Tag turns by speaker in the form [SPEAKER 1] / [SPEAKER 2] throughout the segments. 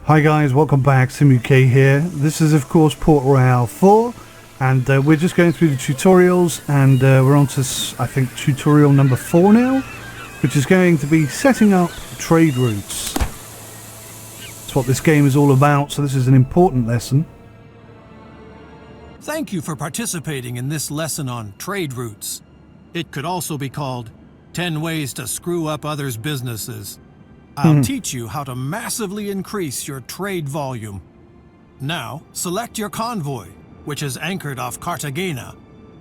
[SPEAKER 1] Hi guys, welcome back. SimUK here. This is of course Port Royale 4 and we're just going through the tutorials and we're on to I think tutorial number 4 now, which is going to be setting up trade routes. That's what this game is all about, so this is an important lesson.
[SPEAKER 2] Thank you for participating in this lesson on trade routes. It could also be called 10 Ways to Screw Up Others' Businesses. I'll teach you how to massively increase your trade volume. Now, select your convoy, which is anchored off Cartagena,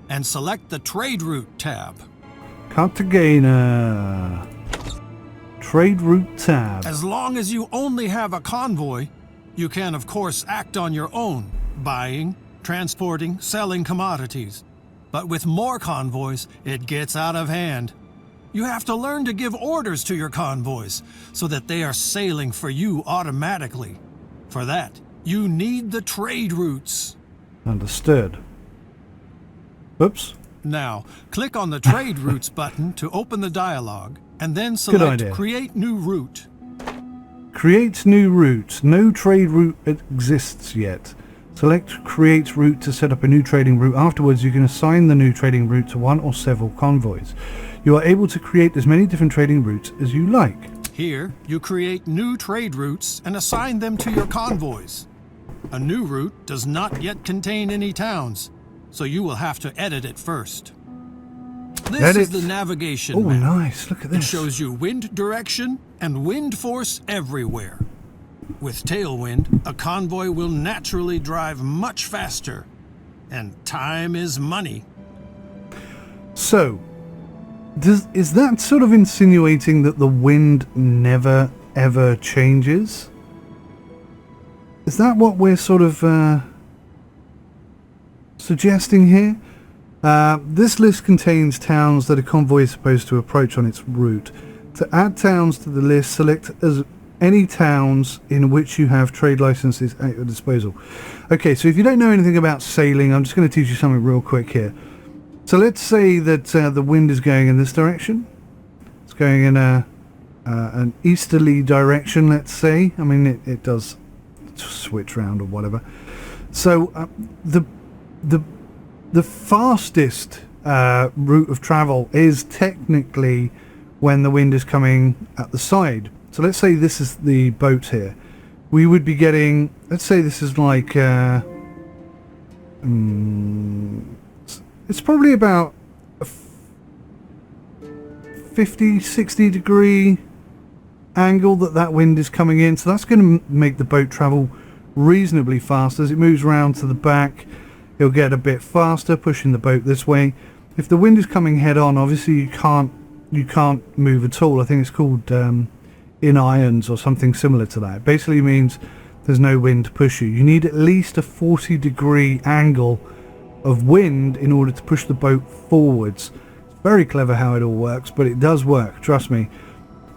[SPEAKER 2] and select the Trade Route tab.
[SPEAKER 1] Cartagena. Trade Route tab.
[SPEAKER 2] As long as you only have a convoy, you can of course act on your own, buying, transporting, selling commodities. But with more convoys, it gets out of hand. You have to learn to give orders to your convoys so that they are sailing for you automatically. For that, you need the trade routes.
[SPEAKER 1] Understood. Oops.
[SPEAKER 2] Now, click on the Trade Routes button to open the dialog, and then select Create New Route.
[SPEAKER 1] Create new route. No trade route exists yet. Select Create Route to set up a new trading route. Afterwards, you can assign the new trading route to one or several convoys. You are able to create as many different trading routes as you like.
[SPEAKER 2] Here, you create new trade routes and assign them to your convoys. A new route does not yet contain any towns, so you will have to edit it first. This is the navigation map.
[SPEAKER 1] Oh, nice. Look at this.
[SPEAKER 2] It shows you wind direction and wind force everywhere. With tailwind, a convoy will naturally drive much faster, and time is money.
[SPEAKER 1] So, is that sort of insinuating that the wind never ever changes? Is that what we're sort of suggesting here? This list contains towns that a convoy is supposed to approach on its route. To add towns to the list, select as any towns in which you have trade licenses at your disposal. Okay, so if you don't know anything about sailing, I'm just going to teach you something real quick here. So let's say that the wind is going in this direction. It's going in an easterly direction, let's say. I mean, it does switch round or whatever. So the fastest route of travel is technically when the wind is coming at the side. So let's say this is the boat here. We would be getting, let's say this is like it's probably about a 50-60 degree angle that wind is coming in, so that's going to make the boat travel reasonably fast. As it moves around to the back, it'll get a bit faster, pushing the boat this way. If the wind is coming head on, obviously you can't move at all. I think it's called in irons or something similar to that. It basically means there's no wind to push you. You need at least a 40 degree angle of wind in order to push the boat forwards. It's very clever how it all works, but it does work, trust me.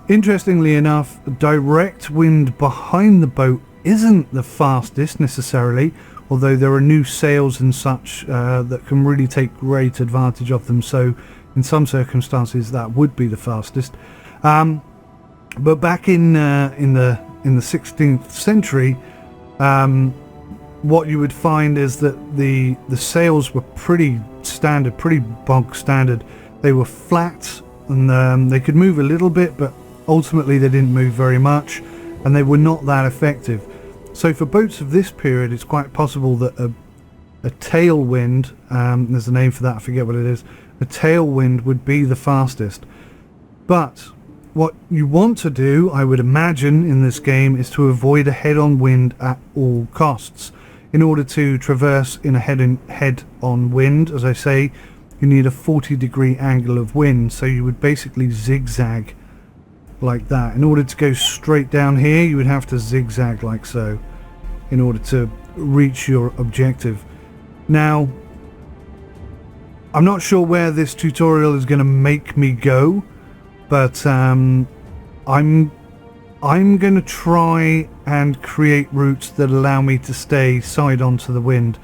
[SPEAKER 1] Interestingly enough, direct wind behind the boat isn't the fastest necessarily, although there are new sails and such that can really take great advantage of them, so in some circumstances that would be the fastest. But back in the 16th century, what you would find is that the sails were pretty standard, pretty bog standard. They were flat and they could move a little bit, but ultimately they didn't move very much, and they were not that effective. So for boats of this period, it's quite possible that a tailwind, there's a name for that, I forget what it is, a tailwind would be the fastest. But what you want to do, I would imagine, in this game is to avoid a head-on wind at all costs. In order to traverse in a head-on wind, as I say, you need a 40 degree angle of wind, so you would basically zigzag like that. In order to go straight down here, you would have to zigzag like so in order to reach your objective. Now, I'm not sure where this tutorial is going to make me go, but I'm going to try and create routes that allow me to stay side on to the wind.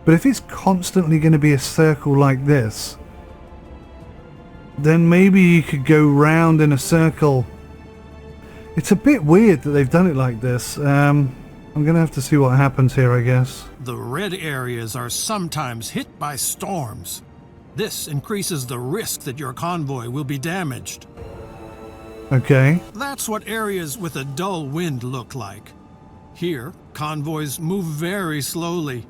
[SPEAKER 1] But if it's constantly going to be a circle like this, then maybe you could go round in a circle. It's a bit weird that they've done it like this. I'm going to have to see what happens here, I guess.
[SPEAKER 2] The red areas are sometimes hit by storms. This increases the risk that your convoy will be damaged.
[SPEAKER 1] Okay.
[SPEAKER 2] That's what areas with a dull wind look like. Here, convoys move very slowly.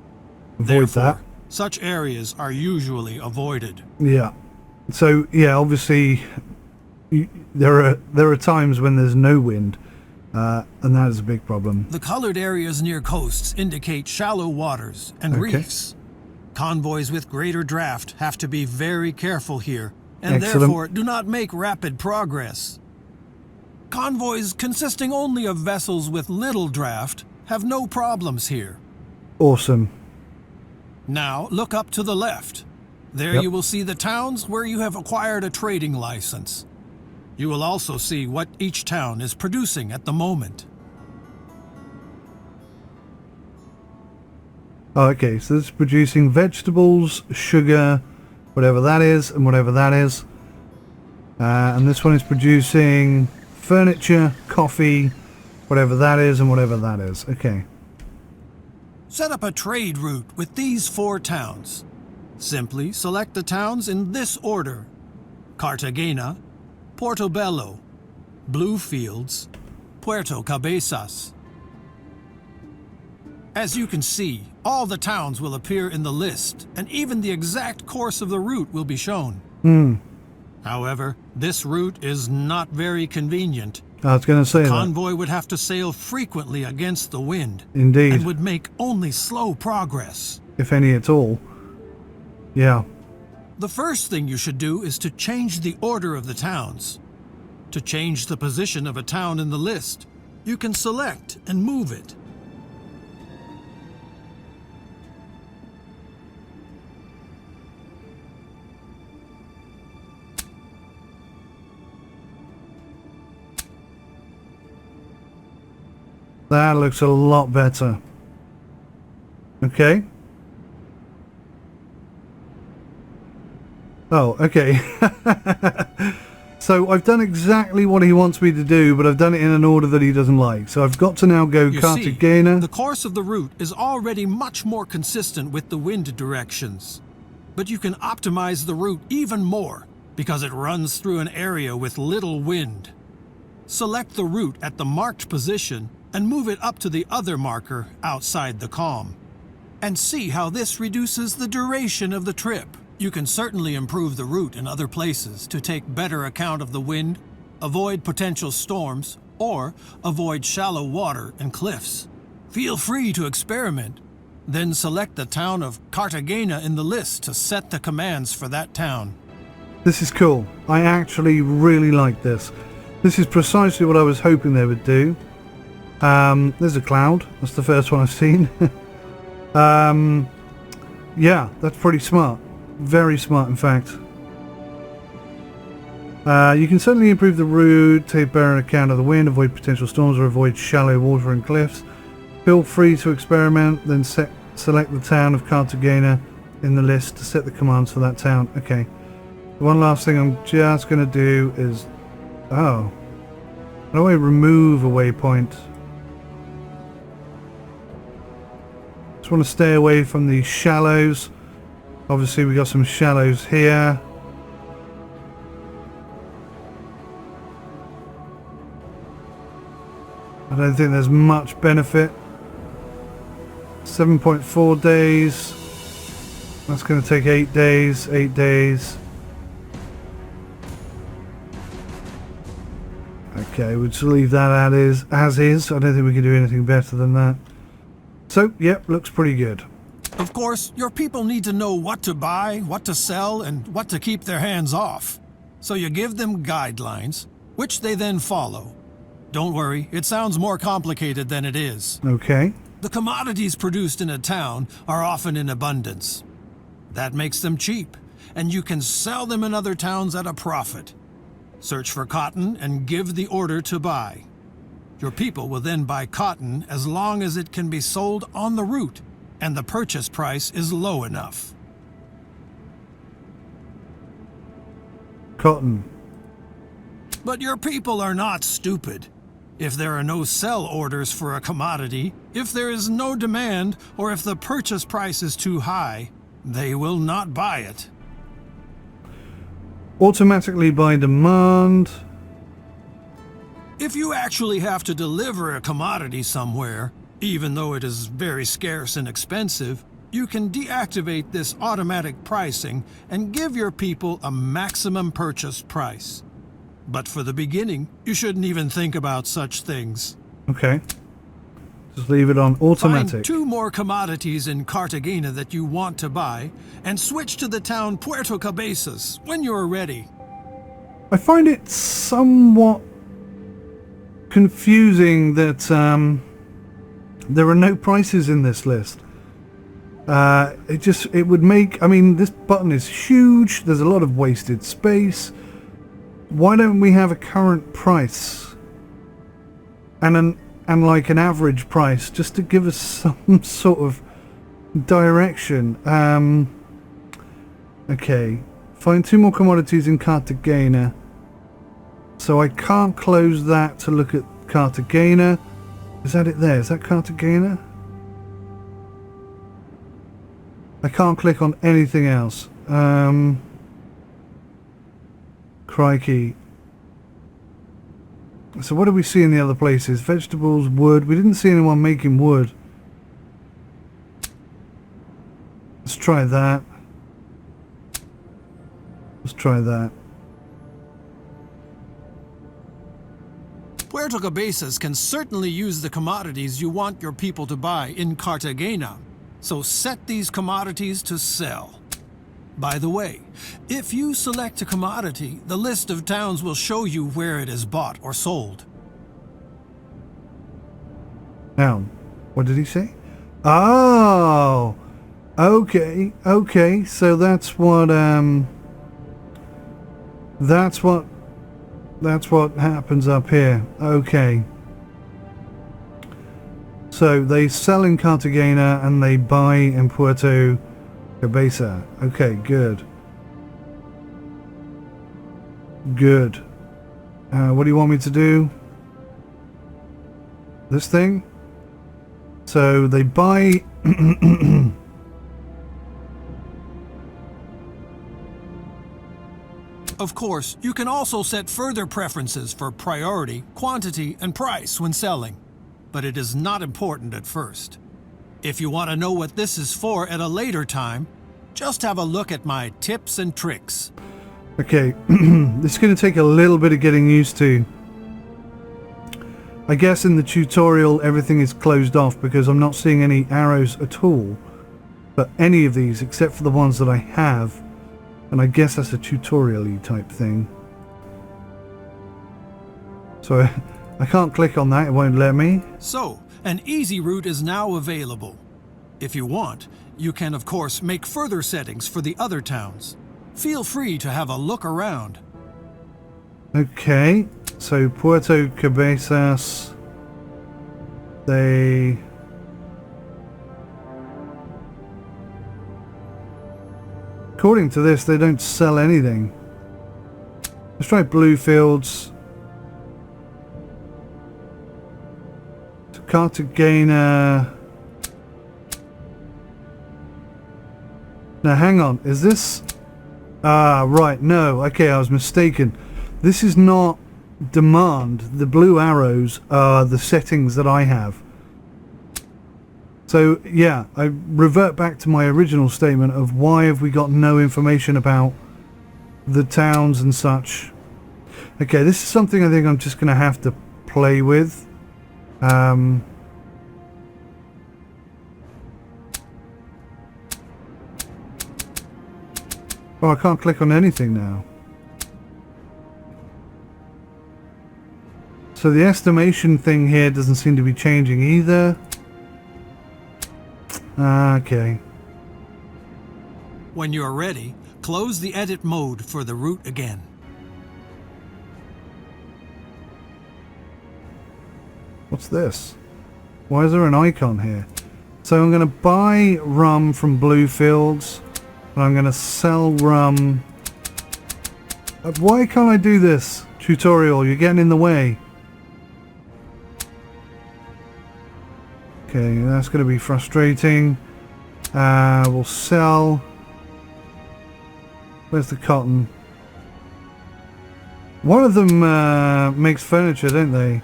[SPEAKER 1] Avoid
[SPEAKER 2] Therefore,
[SPEAKER 1] that.
[SPEAKER 2] such areas are usually avoided.
[SPEAKER 1] Yeah. So, yeah, obviously, there are times when there's no wind, and that is a big problem.
[SPEAKER 2] The colored areas near coasts indicate shallow waters and reefs. Convoys with greater draft have to be very careful here, and therefore do not make rapid progress. Convoys consisting only of vessels with little draft have no problems here.
[SPEAKER 1] Awesome.
[SPEAKER 2] Now look up to the left. There you will see the towns where you have acquired a trading license. You will also see what each town is producing at the moment.
[SPEAKER 1] Oh, okay, so this is producing vegetables, sugar, whatever that is, and whatever that is. And this one is producing furniture, coffee, whatever that is, and whatever that is. Okay.
[SPEAKER 2] Set up a trade route with these 4 towns. Simply select the towns in this order: Cartagena, Portobello, Bluefields, Puerto Cabezas. As you can see, all the towns will appear in the list, and even the exact course of the route will be shown. However, this route is not very convenient.
[SPEAKER 1] I was going to say
[SPEAKER 2] The
[SPEAKER 1] that.
[SPEAKER 2] convoy would have to sail frequently against the wind.
[SPEAKER 1] Indeed.
[SPEAKER 2] And would make only slow progress.
[SPEAKER 1] If any at all. Yeah.
[SPEAKER 2] The first thing you should do is to change the order of the towns. To change the position of a town in the list, you can select and move it.
[SPEAKER 1] That looks a lot better. Okay. Oh, okay. So I've done exactly what he wants me to do, but I've done it in an order that he doesn't like. So I've got to now go
[SPEAKER 2] You
[SPEAKER 1] Cartagena.
[SPEAKER 2] see, the course of the route is already much more consistent with the wind directions. But you can optimize the route even more because it runs through an area with little wind. Select the route at the marked position and move it up to the other marker outside the calm. And see how this reduces the duration of the trip. You can certainly improve the route in other places to take better account of the wind, avoid potential storms, or avoid shallow water and cliffs. Feel free to experiment. Then select the town of Cartagena in the list to set the commands for that town.
[SPEAKER 1] This is cool. I actually really like this. This is precisely what I was hoping they would do. There's a cloud. That's the first one I've seen. Yeah, that's pretty smart. Very smart, in fact. You can certainly improve the route, take better account of the wind, avoid potential storms, or avoid shallow water and cliffs. Feel free to experiment, then select the town of Cartagena in the list to set the commands for that town. Okay. One last thing I'm just going to do is... Oh. How do I remove a waypoint? Just want to stay away from the shallows. Obviously we got some shallows here. I don't think there's much benefit. 7.4 days. That's going to take 8 days. 8 days. Okay, we'll just leave that as is. I don't think we can do anything better than that. So, yep, looks pretty good.
[SPEAKER 2] Of course, your people need to know what to buy, what to sell, and what to keep their hands off. So you give them guidelines, which they then follow. Don't worry, it sounds more complicated than it is.
[SPEAKER 1] Okay.
[SPEAKER 2] The commodities produced in a town are often in abundance. That makes them cheap, and you can sell them in other towns at a profit. Search for cotton and give the order to buy. Your people will then buy cotton as long as it can be sold on the route and the purchase price is low enough.
[SPEAKER 1] Cotton.
[SPEAKER 2] But your people are not stupid. If there are no sell orders for a commodity, if there is no demand, or if the purchase price is too high, they will not buy it.
[SPEAKER 1] Automatically by demand.
[SPEAKER 2] If you actually have to deliver a commodity somewhere, even though it is very scarce and expensive, you can deactivate this automatic pricing and give your people a maximum purchase price. But for the beginning, you shouldn't even think about such things.
[SPEAKER 1] Okay. Just leave it on automatic.
[SPEAKER 2] Find 2 more commodities in Cartagena that you want to buy, and switch to the town Puerto Cabezas when you're ready.
[SPEAKER 1] I find it somewhat confusing that there are no prices in this list. It would make, I mean, this button is huge. There's a lot of wasted space. Why don't we have a current price and like an average price, just to give us some sort of direction? Okay, find 2 more commodities in Cartagena. So I can't close that to look at Cartagena. Is that it there? Is that Cartagena? I can't click on anything else. Crikey. So what do we see in the other places? Vegetables, wood. We didn't see anyone making wood. Let's try that. Let's try that.
[SPEAKER 2] Puerto Cabezas can certainly use the commodities you want your people to buy in Cartagena, so set these commodities to sell. By the way, if you select a commodity, the list of towns will show you where it is bought or sold.
[SPEAKER 1] Now, what did he say? Oh! Okay, okay, so that's what happens up here. Okay. So they sell in Cartagena and they buy in Puerto Cabeza. Okay, good. Good. What do you want me to do? This thing? So they buy...
[SPEAKER 2] Of course, you can also set further preferences for priority, quantity, and price when selling, but it is not important at first. If you want to know what this is for at a later time, just have a look at my tips and tricks.
[SPEAKER 1] Okay, this is going to take a little bit of getting used to. I guess in the tutorial everything is closed off because I'm not seeing any arrows at all for any of these except for the ones that I have. And I guess that's a tutorial-y type thing. So I can't click on that, it won't let me.
[SPEAKER 2] So, an easy route is now available. If you want, you can of course make further settings for the other towns. Feel free to have a look around.
[SPEAKER 1] Okay, so Puerto Cabezas, they... According to this, they don't sell anything. Let's try Bluefields. To Cartagena. Now hang on, is this... Ah, right, no, okay, I was mistaken. This is not demand. The blue arrows are the settings that I have. So, yeah, I revert back to my original statement of why have we got no information about the towns and such. Okay, this is something I think I'm just going to have to play with. Oh, I can't click on anything now. So the estimation thing here doesn't seem to be changing either. Okay.
[SPEAKER 2] When you're ready, close the edit mode for the route again.
[SPEAKER 1] What's this? Why is there an icon here? So I'm going to buy rum from Bluefields. And I'm going to sell rum. Why can't I do this? Tutorial, you're getting in the way. Okay, that's going to be frustrating. We'll sell. Where's the cotton? One of them makes furniture, don't they?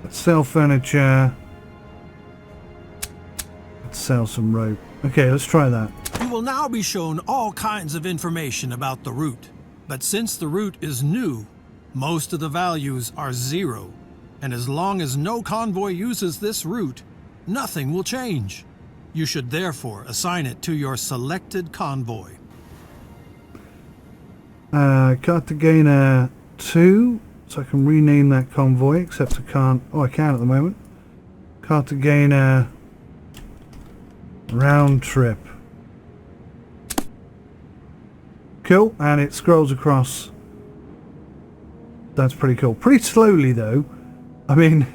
[SPEAKER 1] Let's sell furniture. Let's sell some rope. Okay, let's try that.
[SPEAKER 2] You will now be shown all kinds of information about the route. But since the route is new, most of the values are 0. And as long as no convoy uses this route, nothing will change. You should therefore assign it to your selected convoy.
[SPEAKER 1] Cartagena 2, so I can rename that convoy, except I can't. Oh, I can at the moment. Cartagena round trip. Cool, and it scrolls across. That's pretty cool. Pretty slowly though. I mean,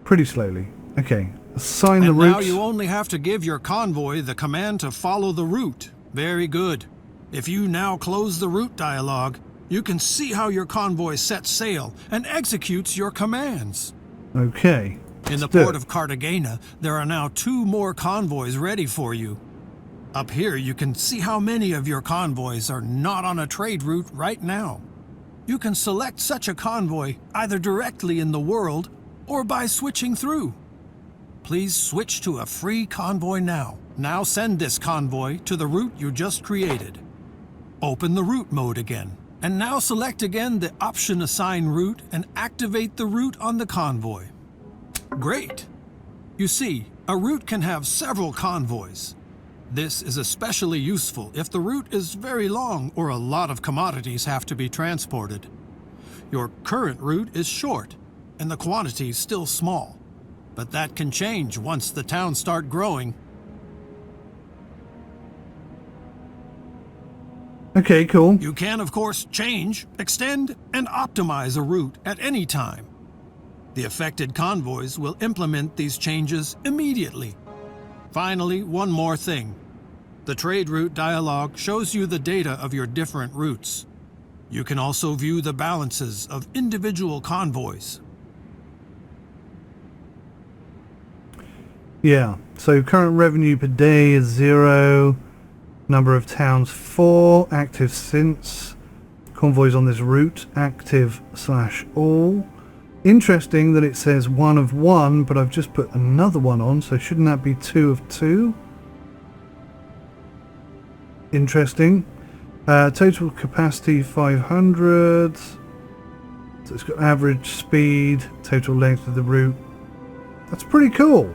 [SPEAKER 1] pretty slowly. Okay, assign the route.
[SPEAKER 2] Now you only have to give your convoy the command to follow the route. Very good. If you now close the route dialog, you can see how your convoy sets sail and executes your commands.
[SPEAKER 1] Okay.
[SPEAKER 2] In the port of Cartagena, there are now 2 more convoys ready for you. Up here, you can see how many of your convoys are not on a trade route right now. You can select such a convoy either directly in the world or by switching through. Please switch to a free convoy now. Now send this convoy to the route you just created. Open the route mode again, and now select again the option Assign Route and activate the route on the convoy. Great! You see, a route can have several convoys. This is especially useful if the route is very long or a lot of commodities have to be transported. Your current route is short, and the quantities still small, but that can change once the towns start growing.
[SPEAKER 1] Okay, cool.
[SPEAKER 2] You can, of course, change, extend, and optimize a route at any time. The affected convoys will implement these changes immediately. Finally, one more thing. The trade route dialog shows you the data of your different routes. You can also view the balances of individual convoys.
[SPEAKER 1] Yeah, so current revenue per day is 0. Number of towns 4. Active since. Convoys on this route active/all. Interesting that it says 1 of 1, but I've just put another one on, so shouldn't that be 2 of 2? Interesting. Total capacity 500. So it's got average speed, total length of the route. That's pretty cool.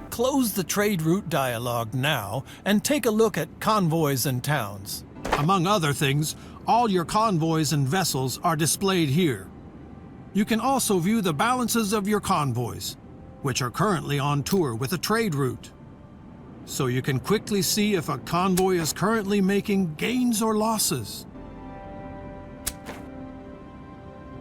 [SPEAKER 2] Close the trade route dialog now and take a look at convoys and towns. Among other things, all your convoys and vessels are displayed here. You can also view the balances of your convoys, which are currently on tour with a trade route. So you can quickly see if a convoy is currently making gains or losses.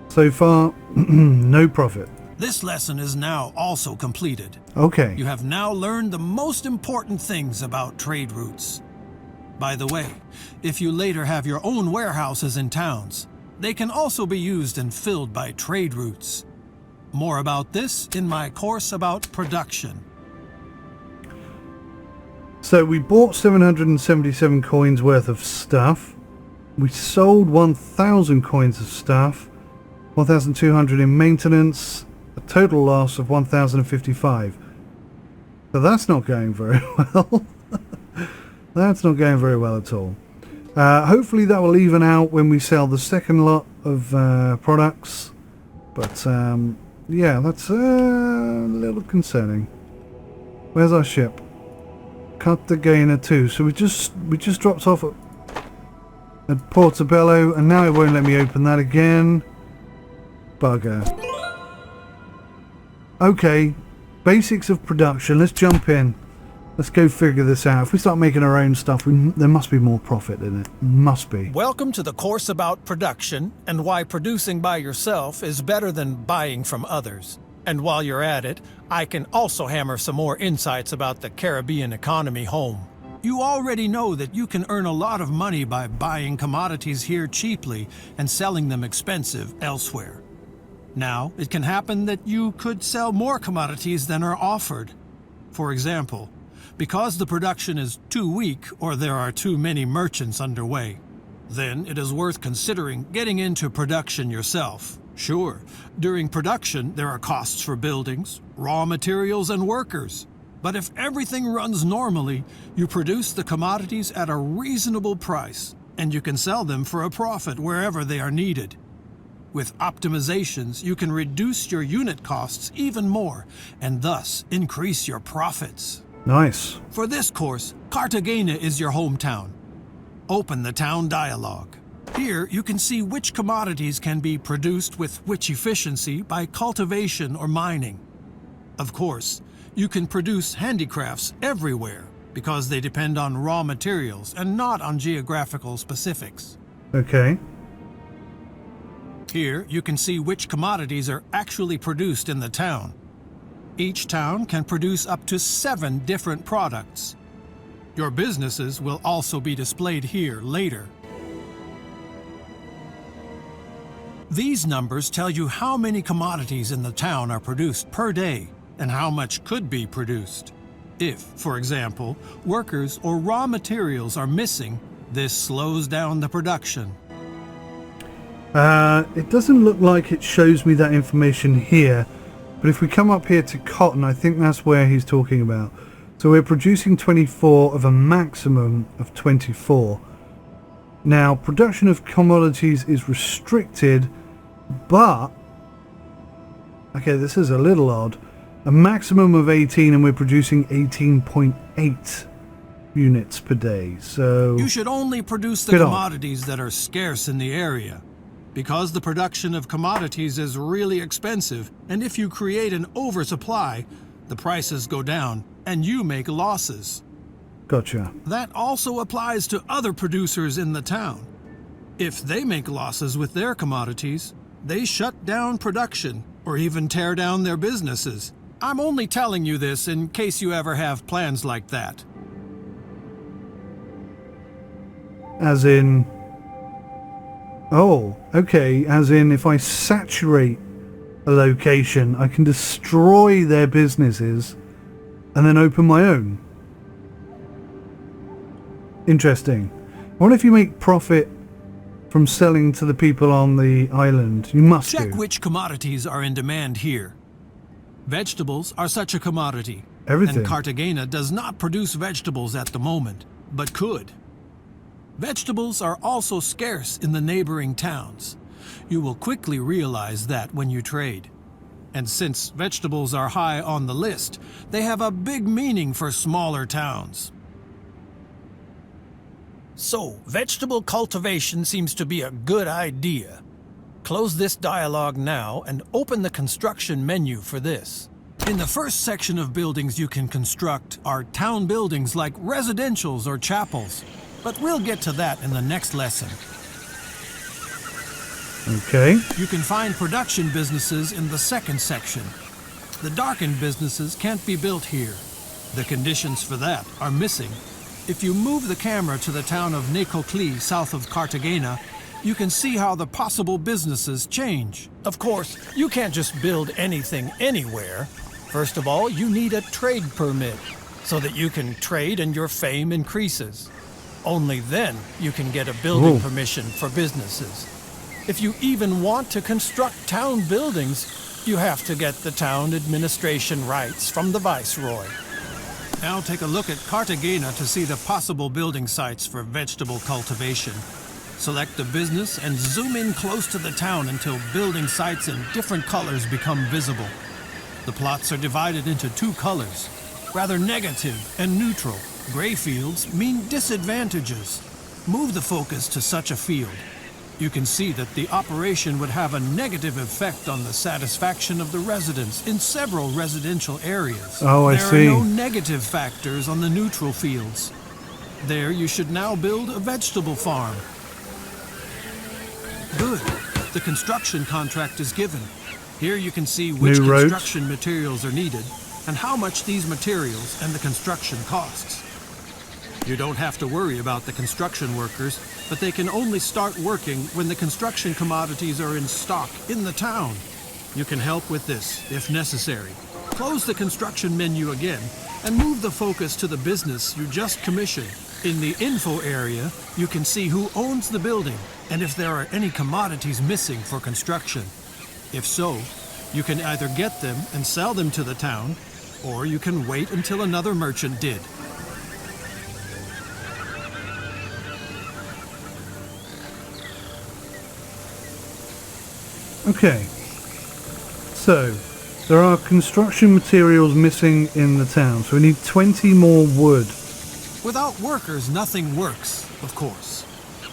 [SPEAKER 1] So far, no profit.
[SPEAKER 2] This lesson is now also completed.
[SPEAKER 1] Okay.
[SPEAKER 2] You have now learned the most important things about trade routes. By the way, if you later have your own warehouses in towns, they can also be used and filled by trade routes. More about this in my course about production.
[SPEAKER 1] So we bought 777 coins worth of stuff. We sold 1,000 coins of stuff. 1,200 in maintenance. A total loss of 1,055. So that's not going very well. That's not going very well at all. Hopefully that will even out when we sell the second lot of products. But yeah, that's a little concerning. Where's our ship? Cartagena 2. So we just dropped off at Portobello, and now it won't let me open that again. Bugger. Okay, basics of production. Let's jump in. Let's go figure this out. If we start making our own stuff, there must be more profit in it. Must be.
[SPEAKER 2] Welcome to the course about production and why producing by yourself is better than buying from others. And while you're at it, I can also hammer some more insights about the Caribbean economy home. You already know that you can earn a lot of money by buying commodities here cheaply and selling them expensive elsewhere. Now, it can happen that you could sell more commodities than are offered. For example, because the production is too weak or there are too many merchants underway, then it is worth considering getting into production yourself. Sure, during production there are costs for buildings, raw materials, and workers. But if everything runs normally, you produce the commodities at a reasonable price, and you can sell them for a profit wherever they are needed. With optimizations, you can reduce your unit costs even more, and thus increase your profits.
[SPEAKER 1] Nice.
[SPEAKER 2] For this course, Cartagena is your hometown. Open the town dialogue. Here, you can see which commodities can be produced with which efficiency by cultivation or mining. Of course, you can produce handicrafts everywhere because they depend on raw materials and not on geographical specifics.
[SPEAKER 1] Okay.
[SPEAKER 2] Here, you can see which commodities are actually produced in the town. Each town can produce up to 7 different products. Your businesses will also be displayed here later. These numbers tell you how many commodities in the town are produced per day and how much could be produced. If, for example, workers or raw materials are missing, this slows down the production.
[SPEAKER 1] It doesn't look like it shows me that information here, but if we come up here to cotton, I think that's where he's talking about. So we're producing 24 of a maximum of 24. Now, production of commodities is restricted, but... okay, this is a little odd. A maximum of 18, and we're producing 18.8 units per day, so...
[SPEAKER 2] You should only produce the commodities that are scarce in the area, because the production of commodities is really expensive, and if you create an oversupply, the prices go down, and you make losses.
[SPEAKER 1] Gotcha.
[SPEAKER 2] That also applies to other producers in the town. If they make losses with their commodities, they shut down production or even tear down their businesses. I'm only telling you this in case you ever have plans like that.
[SPEAKER 1] As in... oh, okay. As in, if I saturate a location, I can destroy their businesses and then open my own. Interesting. I wonder if you make profit from selling to the people on the island. You must
[SPEAKER 2] Check
[SPEAKER 1] do.
[SPEAKER 2] which commodities are in demand here. Vegetables are such a commodity.
[SPEAKER 1] Everything.
[SPEAKER 2] And Cartagena does not produce vegetables at the moment, but could. Vegetables are also scarce in the neighboring towns. You will quickly realize that when you trade. And since vegetables are high on the list, they have a big meaning for smaller towns. So, vegetable cultivation seems to be a good idea. Close this dialogue now and open the construction menu for this. In the first section of buildings you can construct are town buildings like residentials or chapels, but we'll get to that in the next lesson.
[SPEAKER 1] Okay.
[SPEAKER 2] You can find production businesses in the second section. The darkened businesses can't be built here. The conditions for that are missing. If you move the camera to the town of Necoclí, south of Cartagena, you can see how the possible businesses change. Of course, you can't just build anything anywhere. First of all, you need a trade permit so that you can trade and your fame increases. Only then you can get a building permission for businesses. If you even want to construct town buildings, you have to get the town administration rights from the viceroy. Now take a look at Cartagena to see the possible building sites for vegetable cultivation. Select a business and zoom in close to the town until building sites in different colors become visible. The plots are divided into 2 colors, rather negative and neutral. Gray fields mean disadvantages. Move the focus to such a field. You can see that the operation would have a negative effect on the satisfaction of the residents in several residential areas.
[SPEAKER 1] Oh, I see.
[SPEAKER 2] There are no negative factors on the neutral fields. There you should now build a vegetable farm. Good. The construction contract is given. Here you can see which construction materials are needed and how much these materials and the construction costs. You don't have to worry about the construction workers, but they can only start working when the construction commodities are in stock in the town. You can help with this, if necessary. Close the construction menu again and move the focus to the business you just commissioned. In the info area, you can see who owns the building and if there are any commodities missing for construction. If so, you can either get them and sell them to the town, or you can wait until another merchant did.
[SPEAKER 1] Okay, so there are construction materials missing in the town, so we need 20 more wood.
[SPEAKER 2] Without workers, nothing works, of course.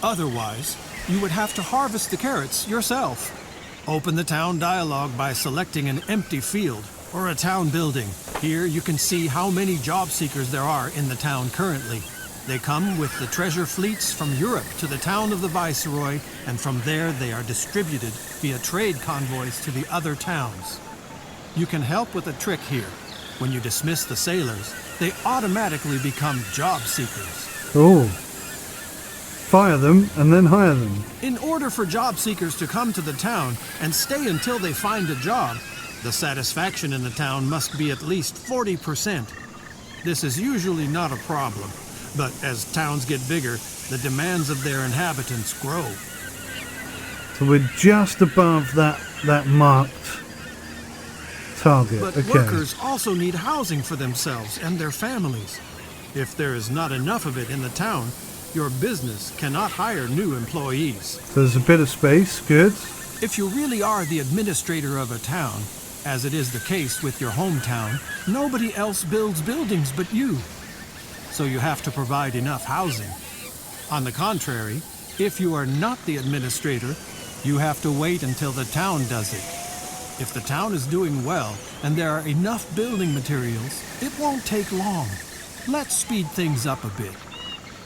[SPEAKER 2] Otherwise, you would have to harvest the carrots yourself. Open the town dialogue by selecting an empty field or a town building. Here you can see how many job seekers there are in the town currently. They come with the treasure fleets from Europe to the town of the viceroy, and from there they are distributed via trade convoys to the other towns. You can help with a trick here. When you dismiss the sailors, they automatically become job seekers.
[SPEAKER 1] Oh. Fire them and then hire them.
[SPEAKER 2] In order for job seekers to come to the town and stay until they find a job, the satisfaction in the town must be at least 40%. This is usually not a problem, but as towns get bigger, the demands of their inhabitants grow.
[SPEAKER 1] So we're just above that marked target.
[SPEAKER 2] But
[SPEAKER 1] okay.
[SPEAKER 2] workers also need housing for themselves and their families. If there is not enough of it in the town, your business cannot hire new employees.
[SPEAKER 1] So there's a bit of space, good.
[SPEAKER 2] If you really are the administrator of a town, as it is the case with your hometown, nobody else builds buildings but you. So you have to provide enough housing. On the contrary, if you are not the administrator, you have to wait until the town does it. If the town is doing well and there are enough building materials, it won't take long. Let's speed things up a bit.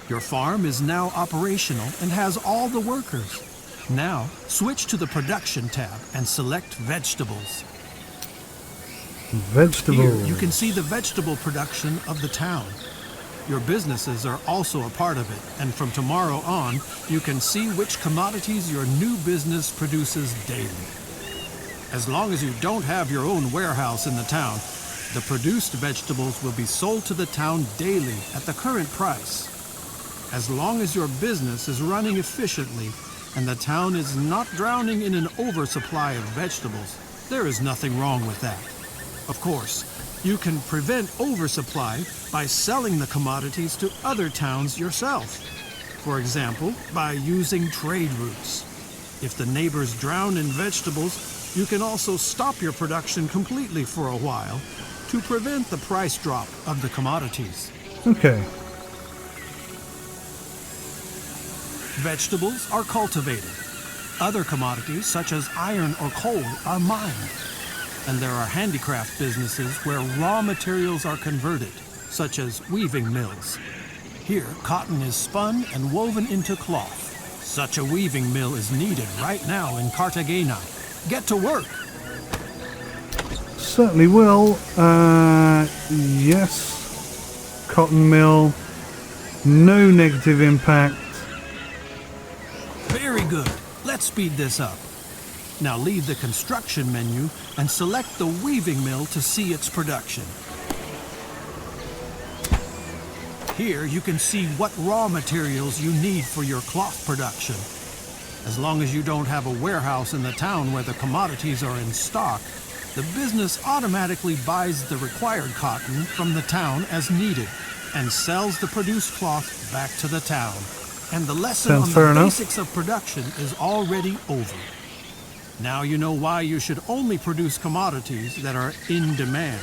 [SPEAKER 2] Your farm is now operational and has all the workers. Now, switch to the production tab and select vegetables.
[SPEAKER 1] Vegetables.
[SPEAKER 2] Here, you can see the vegetable production of the town. Your businesses are also a part of it, and from tomorrow on, you can see which commodities your new business produces daily. As long as you don't have your own warehouse in the town, the produced vegetables will be sold to the town daily at the current price. As long as your business is running efficiently and the town is not drowning in an oversupply of vegetables, there is nothing wrong with that. Of course, you can prevent oversupply by selling the commodities to other towns yourself. For example, by using trade routes. If the neighbors drown in vegetables, you can also stop your production completely for a while to prevent the price drop of the commodities.
[SPEAKER 1] Okay.
[SPEAKER 2] Vegetables are cultivated. Other commodities, such as iron or coal, are mined. And there are handicraft businesses where raw materials are converted, such as weaving mills. Here, cotton is spun and woven into cloth. Such a weaving mill is needed right now in Cartagena. Get to work!
[SPEAKER 1] Certainly will. Yes. Cotton mill. No negative impact.
[SPEAKER 2] Very good. Let's speed this up. Now leave the construction menu and select the weaving mill to see its production. Here you can see what raw materials you need for your cloth production. As long as you don't have a warehouse in the town where the commodities are in stock, the business automatically buys the required cotton from the town as needed and sells the produced cloth back to the town. And the lesson on the basics of production is already over. Now you know why you should only produce commodities that are in demand.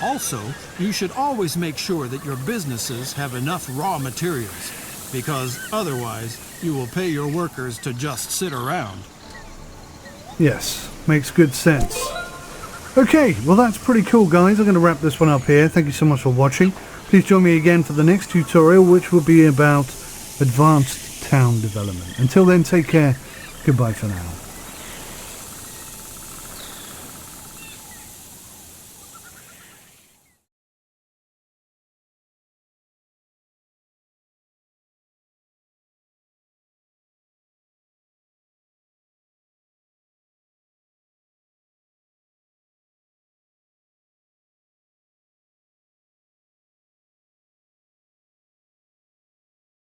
[SPEAKER 2] Also, you should always make sure that your businesses have enough raw materials, because otherwise you will pay your workers to just sit around.
[SPEAKER 1] Yes, makes good sense. Okay, well that's pretty cool, guys. I'm going to wrap this one up here. Thank you so much for watching. Please join me again for the next tutorial, which will be about advanced town development. Until then, take care. Goodbye for now.